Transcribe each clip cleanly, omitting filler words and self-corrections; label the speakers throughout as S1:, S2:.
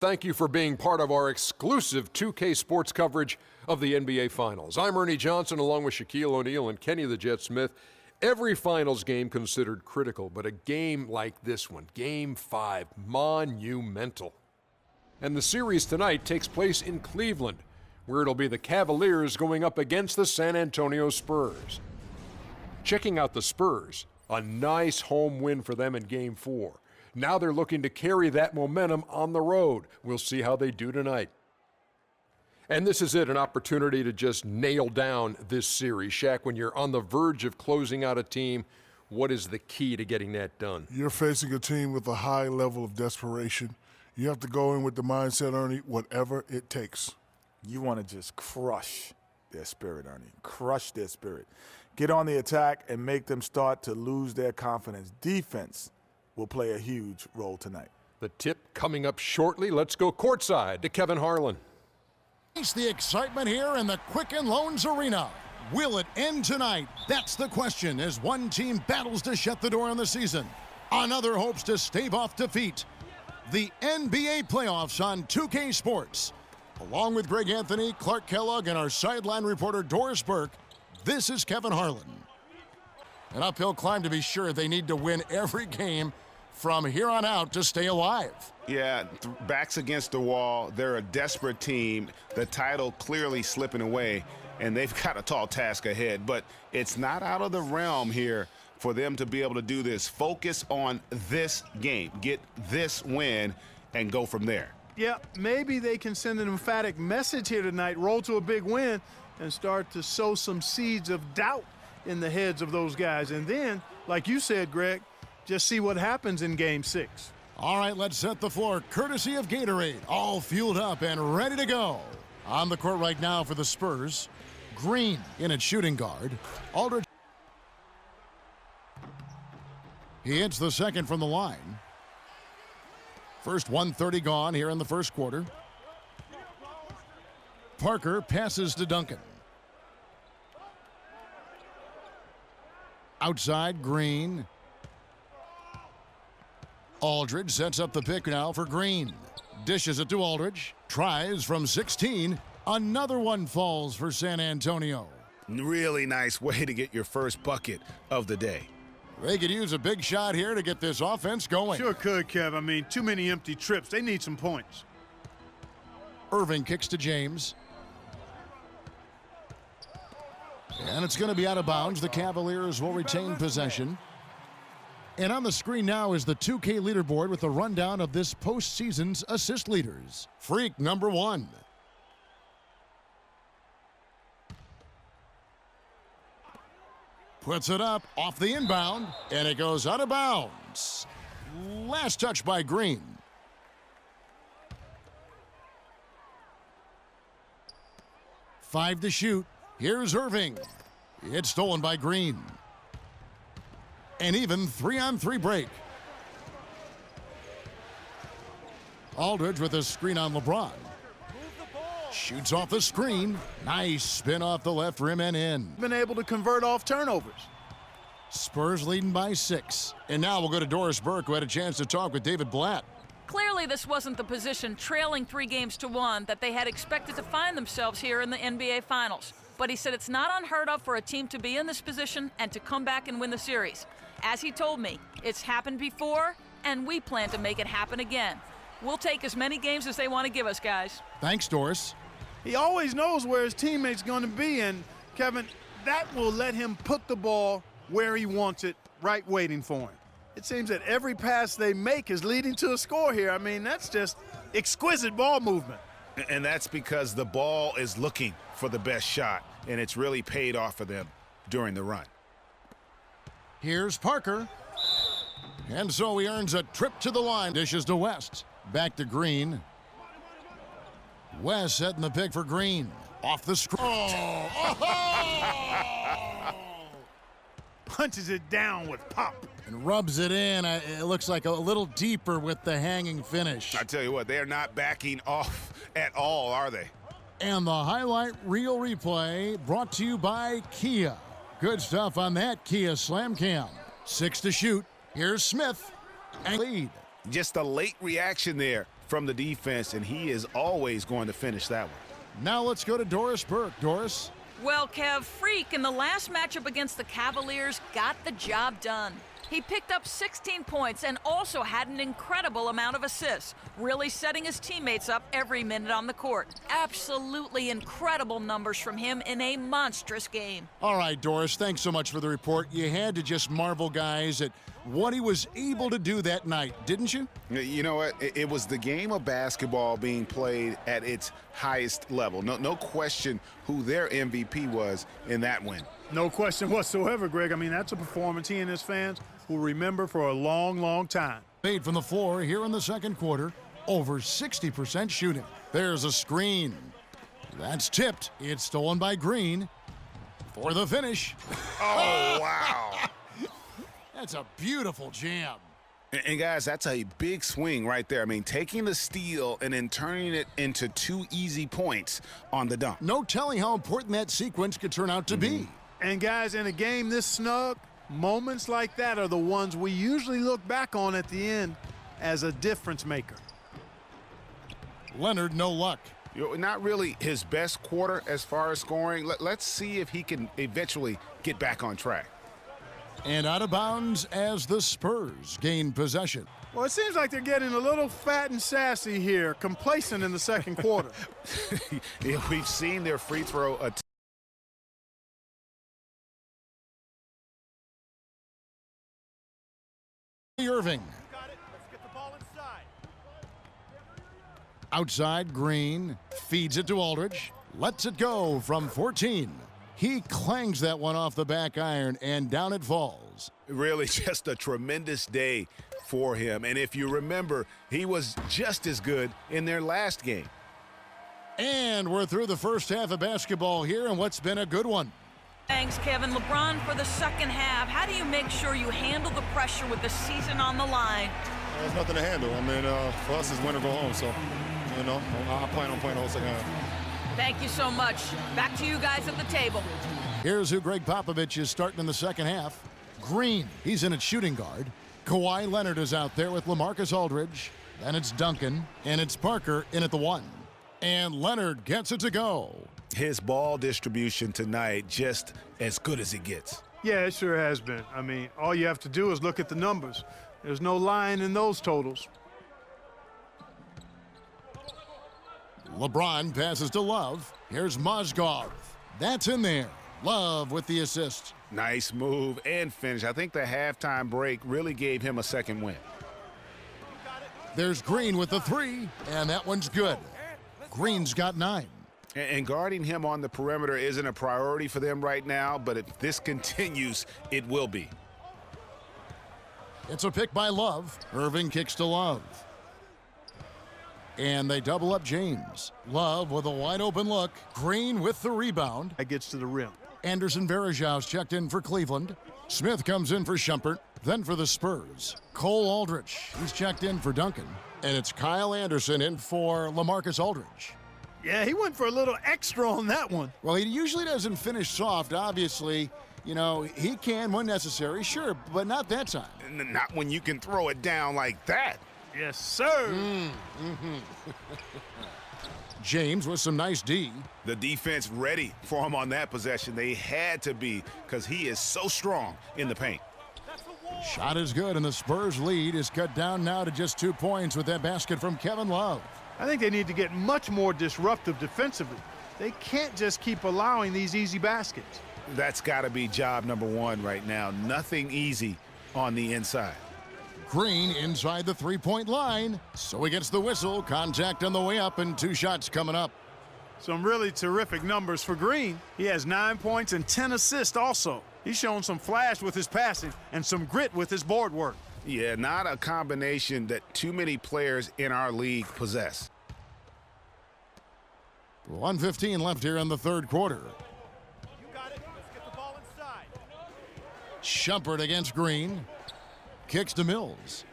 S1: Thank you for being part of our exclusive 2K sports coverage of the NBA Finals. I'm Ernie Johnson along with Shaquille O'Neal and Kenny the Jet Smith. Every Finals game considered critical, but a game like this one, Game 5, monumental. And the series tonight takes place in Cleveland, where it'll be the Cavaliers going up against the San Antonio Spurs. Checking out the Spurs, a nice home win for them in Game 4. Now they're looking to carry that momentum on the road. We'll see how they do tonight. And this is it, an opportunity to just nail down this series. Shaq, when you're on the verge of closing out a team, what is the key to getting that done?
S2: You're facing a team with a high level of desperation. You have to go in with the mindset, Ernie, whatever it takes.
S3: You want to just crush their spirit, Ernie. Crush their spirit. Get on the attack and make them start to lose their confidence. Defense will play a huge role tonight.
S1: The tip coming up shortly. Let's go courtside to Kevin Harlan.
S4: It's the excitement here in the Quicken Loans Arena. Will it end tonight? That's the question as one team battles to shut the door on the season. Another hopes to stave off defeat. The NBA playoffs on 2K Sports. Along with Greg Anthony, Clark Kellogg, and our sideline reporter Doris Burke, this is Kevin Harlan. An uphill climb to be sure. They need to win every game from here on out to stay alive.
S5: Yeah, backs against the wall. They're a desperate team. The title clearly slipping away, and they've got a tall task ahead. But it's not out of the realm here for them to be able to do this. Focus on this game. Get this win and go from there.
S6: Yeah, maybe they can send an emphatic message here tonight, roll to a big win, and start to sow some seeds of doubt in the heads of those guys. And then, like you said, Greg, just see what happens in Game 6.
S4: All right, let's set the floor courtesy of Gatorade. All fueled up and ready to go. On the court right now for the Spurs, Green in at shooting guard. Aldridge. He hits the second from the line. First 1:30 gone here in the first quarter. Parker passes to Duncan. Outside, Green. Aldridge sets up the pick now for Green. Dishes it to Aldridge. Tries from 16. Another one falls for San Antonio.
S5: Really nice way to get your first bucket of the day.
S4: They could use a big shot here to get this offense going.
S6: Sure could, Kev. I mean, too many empty trips. They need some points.
S4: Irving kicks to James. And it's going to be out of bounds. The Cavaliers will retain possession. And on the screen now is the 2K leaderboard with a rundown of this postseason's assist leaders. Freak number 1. Puts it up off the inbound, and it goes out of bounds. Last touch by Green. Five to shoot. Here's Irving. It's stolen by Green. An even 3-on-3 break. Aldridge with a screen on LeBron. Shoots off the screen. Nice spin off the left rim and in.
S6: Been able to convert off turnovers.
S4: Spurs leading by 6. And now we'll go to Doris Burke, who had a chance to talk with David Blatt.
S7: Clearly, this wasn't the position, trailing 3-1, that they had expected to find themselves here in the NBA Finals. But he said it's not unheard of for a team to be in this position and to come back and win the series. As he told me, it's happened before, and we plan to make it happen again. We'll take as many games as they want to give us, guys.
S4: Thanks, Doris.
S6: He always knows where his teammate's going to be, and, Kevin, that will let him put the ball where he wants it, right waiting for him. It seems that every pass they make is leading to a score here. I mean, that's just exquisite ball movement.
S5: And that's because the ball is looking for the best shot, and it's really paid off for them during the run.
S4: Here's Parker. And so he earns a trip to the line. Dishes to West. Back to Green. West setting the pick for Green. Off the screen.
S6: Punches it down with pop.
S4: And rubs it in. It looks like a little deeper with the hanging finish.
S5: I tell you what, they are not backing off at all, are they?
S4: And the highlight reel replay brought to you by Kia. Good stuff on that Kia Slam Cam. 6 to shoot. Here's Smith. And lead.
S5: Just a late reaction there from the defense, and he is always going to finish that one.
S4: Now let's go to Doris Burke. Doris?
S7: Well, Kev, Freak in the last matchup against the Cavaliers got the job done. He picked up 16 points and also had an incredible amount of assists, really setting his teammates up every minute on the court. Absolutely incredible numbers from him in a monstrous game.
S4: All right, Doris, thanks so much for the report. You had to just marvel, guys, at what he was able to do that night, didn't you?
S5: You know what? It was the game of basketball being played at its highest level. No question who their MVP was in that win.
S6: No question whatsoever, Greg. I mean, that's a performance he and his fans will remember for a long, long time.
S4: Made from the floor here in the second quarter, over 60% shooting. There's a screen. That's tipped. It's stolen by Green for the finish.
S5: Oh, wow.
S4: That's a beautiful jam.
S5: And guys, that's a big swing right there. I mean, taking the steal and then turning it into 2 easy points on the dunk.
S4: No telling how important that sequence could turn out to be.
S6: And guys, in a game this snug, moments like that are the ones we usually look back on at the end as a difference maker.
S4: Leonard, no luck.
S5: Not really his best quarter as far as scoring. Let's see if he can eventually get back on track.
S4: And out of bounds as the Spurs gain possession.
S6: Well, it seems like they're getting a little fat and sassy here, complacent in the second quarter.
S5: Yeah, we've seen their free throw attempt.
S4: Irving. Outside, Green feeds it to Aldridge. Lets it go from 14. He clangs that one off the back iron, and down it falls.
S5: Really just a tremendous day for him. And if you remember, he was just as good in their last game.
S4: And we're through the first half of basketball here, and what's been a good one.
S7: Thanks, Kevin. LeBron for the second half. How do you make sure you handle the pressure with the season on the line?
S8: There's nothing to handle. I mean, for us, it's win or go home. So, you know, I plan on playing the whole second half.
S7: Thank you so much. Back to you guys at the table.
S4: Here's who Greg Popovich is starting in the second half. Green, he's in at shooting guard. Kawhi Leonard is out there with LaMarcus Aldridge. Then it's Duncan, and it's Parker in at the 1. And Leonard gets it to go.
S5: His ball distribution tonight just as good as it gets.
S6: Yeah, it sure has been. I mean, all you have to do is look at the numbers. There's no lying in those totals.
S4: LeBron passes to Love. Here's Mozgov. That's in there. Love with the assist.
S5: Nice move and finish. I think the halftime break really gave him a second win.
S4: There's Green with the 3, and that one's good. Green's got 9.
S5: And guarding him on the perimeter isn't a priority for them right now, but if this continues, it will be.
S4: It's a pick by Love. Irving kicks to Love. And they double up James. Love with a wide open look. Green with the rebound.
S6: That gets to the rim.
S4: Anderson Varejau's checked in for Cleveland. Smith comes in for Shumpert. Then for the Spurs, Cole Aldrich. He's checked in for Duncan. And it's Kyle Anderson in for LaMarcus Aldridge.
S6: Yeah, he went for a little extra on that one.
S4: Well, he usually doesn't finish soft, obviously. You know, he can when necessary, sure, but not that time.
S5: Not when you can throw it down like that.
S6: Yes, sir.
S4: James with some nice D.
S5: The defense ready for him on that possession. They had to be because he is so strong in the paint.
S4: Shot is good, and the Spurs lead is cut down now to just 2 points with that basket from Kevin Love.
S6: I think they need to get much more disruptive defensively. They can't just keep allowing these easy baskets.
S5: That's got to be job number 1 right now. Nothing easy on the inside.
S4: Green inside the three-point line. So he gets the whistle. Contact on the way up, and 2 shots coming up.
S6: Some really terrific numbers for Green. He has 9 points and 10 assists also. He's shown some flash with his passing and some grit with his board work.
S5: Yeah, not a combination that too many players in our league possess.
S4: 1:15 left here in the third quarter.
S6: You got it. Let's get the ball inside.
S4: Shumpert against Green. Kicks to Mills.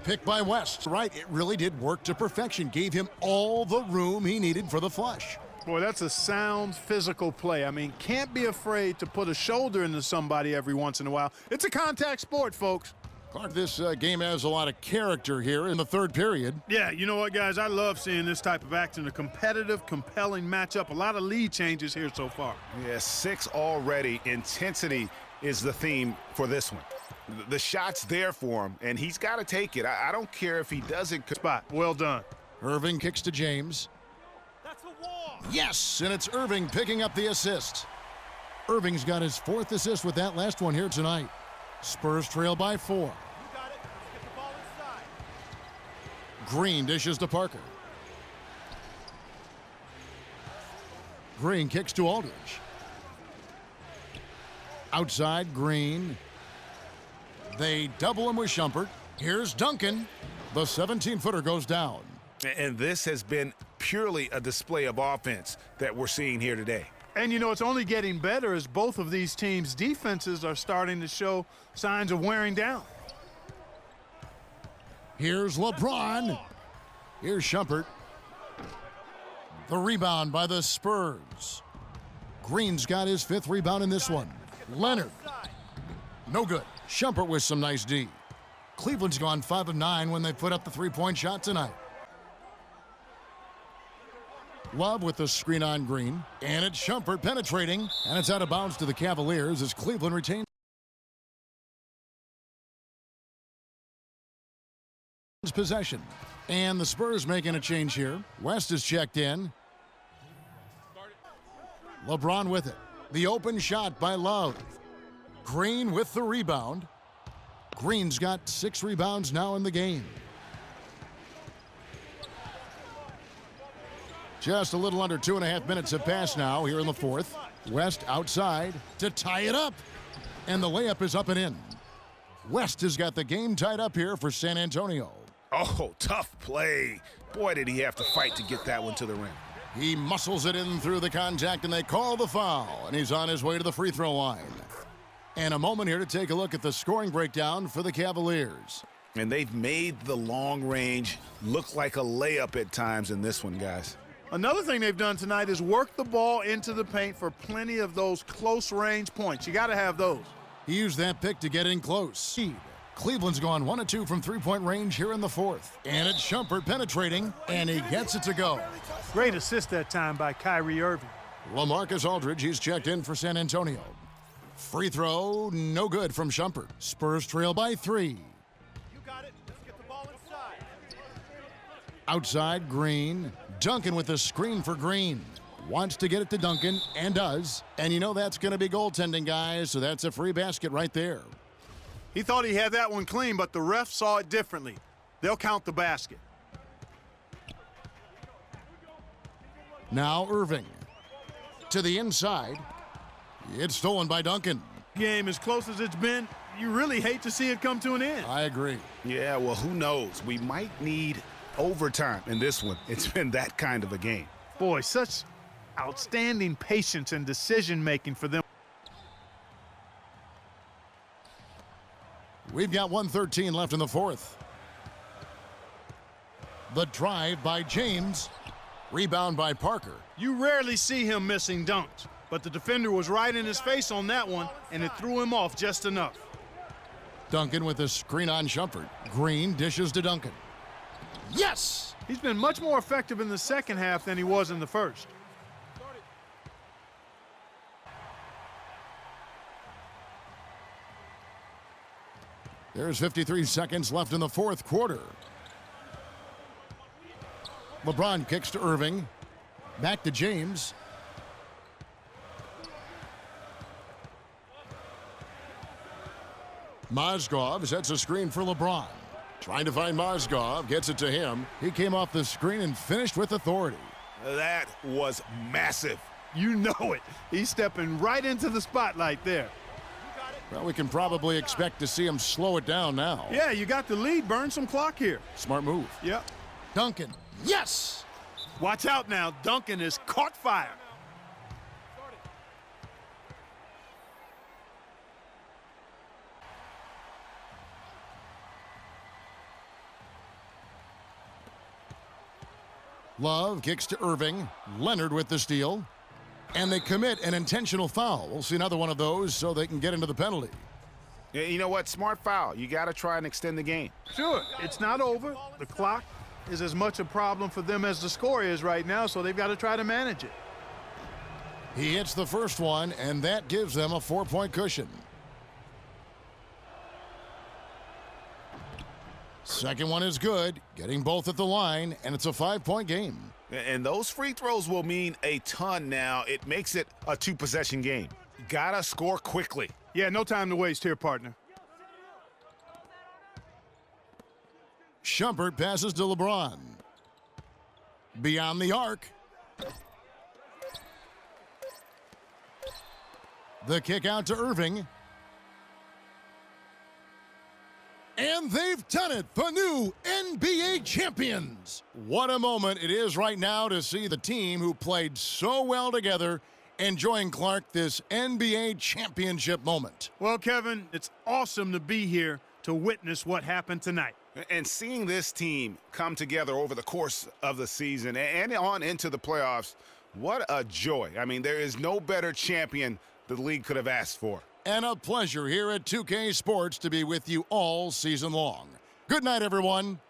S4: Picked by West. Right, it really did work to perfection. Gave him all the room he needed for the flush.
S6: Boy, that's a sound physical play. I mean, can't be afraid to put a shoulder into somebody every once in a while. It's a contact sport, folks.
S4: Clark, this game has a lot of character here in the third period.
S6: Yeah, you know what, guys? I love seeing this type of action. A competitive, compelling matchup. A lot of lead changes here so far.
S5: Yeah, 6 already. Intensity is the theme for this one. The shot's there for him, and he's got to take it. I don't care if he doesn't.
S6: Spot. Well done.
S4: Irving kicks to James. Yes, and it's Irving picking up the assist. Irving's got his 4th assist with that last one here tonight. Spurs trail by 4. Green dishes to Parker. Green kicks to Aldridge. Outside, Green. They double him with Shumpert. Here's Duncan. The 17-footer goes down.
S5: And this has been purely a display of offense that we're seeing here today.
S6: And, you know, it's only getting better as both of these teams' defenses are starting to show signs of wearing down.
S4: Here's LeBron. Here's Shumpert. The rebound by the Spurs. Green's got his 5th rebound in this one. Leonard. No good. Shumpert with some nice D. Cleveland's gone 5 of 9 when they put up the 3-point shot tonight. Love with the screen on Green. And it's Shumpert penetrating. And it's out of bounds to the Cavaliers as Cleveland retains possession. And the Spurs making a change here. West is checked in. LeBron with it. The open shot by Love. Green with the rebound. Green's got 6 rebounds now in the game. Just a little under 2.5 minutes have passed now here in the 4th. West outside to tie it up. And the layup is up and in. West has got the game tied up here for San Antonio.
S5: Oh, tough play. Boy, did he have to fight to get that one to the rim.
S4: He muscles it in through the contact, and they call the foul. And he's on his way to the free throw line. And a moment here to take a look at the scoring breakdown for the Cavaliers.
S5: And they've made the long range look like a layup at times in this one, guys.
S6: Another thing they've done tonight is work the ball into the paint for plenty of those close-range points. You got to have those.
S4: He used that pick to get in close. Cleveland's gone 1 of 2 from 3-point range here in the 4th. And it's Shumpert penetrating, and he gets it to go.
S6: Great assist that time by Kyrie Irving.
S4: LaMarcus Aldridge, he's checked in for San Antonio. Free throw, no good from Shumpert. Spurs trail by 3.
S9: You got it. Let's get the ball inside.
S4: Outside, Green. Duncan with the screen for Green. Wants to get it to Duncan, and does. And you know that's going to be goaltending, guys, so that's a free basket right there.
S6: He thought he had that one clean, but the ref saw it differently. They'll count the basket.
S4: Now Irving. To the inside. It's stolen by Duncan.
S6: Game as close as it's been, you really hate to see it come to an end.
S4: I agree.
S5: Yeah, well, who knows? We might need overtime in this one. It's been that kind of a game.
S6: Boy, such outstanding patience and decision-making for them.
S4: We've got 1:13 left in the 4th. The drive by James. Rebound by Parker.
S6: You rarely see him missing dunks, but the defender was right in his face on that one, and it threw him off just enough.
S4: Duncan with a screen on Shumpert. Green dishes to Duncan. Yes!
S6: He's been much more effective in the second half than he was in the first.
S4: There's 53 seconds left in the 4th quarter. LeBron kicks to Irving. Back to James. Mozgov sets a screen for LeBron. Trying to find Mozgov, gets it to him. He came off the screen and finished with authority.
S5: That was massive.
S6: You know it. He's stepping right into the spotlight there.
S4: Well, we can probably expect to see him slow it down now.
S6: Yeah, you got the lead. Burn some clock here.
S4: Smart move.
S6: Yep.
S4: Duncan. Yes!
S6: Watch out now. Duncan has caught fire.
S4: Love kicks to Irving. Leonard with the steal. And they commit an intentional foul. We'll see another one of those so they can get into the penalty.
S5: You know what? Smart foul. You got to try and extend the game.
S6: Sure, it's not over. The clock is as much a problem for them as the score is right now, so they've got to try to manage it.
S4: He hits the first one, and that gives them a 4-point cushion. Second one is good, getting both at the line, and it's a 5-point game.
S5: And those free throws will mean a ton now. It makes it a 2-possession game. Gotta score quickly.
S6: Yeah, no time to waste here, partner.
S4: Shumpert passes to LeBron. Beyond the arc. The kick out to Irving. And they've done it, the new NBA champions. What a moment it is right now to see the team who played so well together enjoying, Clark, this NBA championship moment.
S6: Well, Kevin, it's awesome to be here to witness what happened tonight.
S5: And seeing this team come together over the course of the season and on into the playoffs, what a joy. I mean, there is no better champion the league could have asked for.
S4: And a pleasure here at 2K Sports to be with you all season long. Good night, everyone.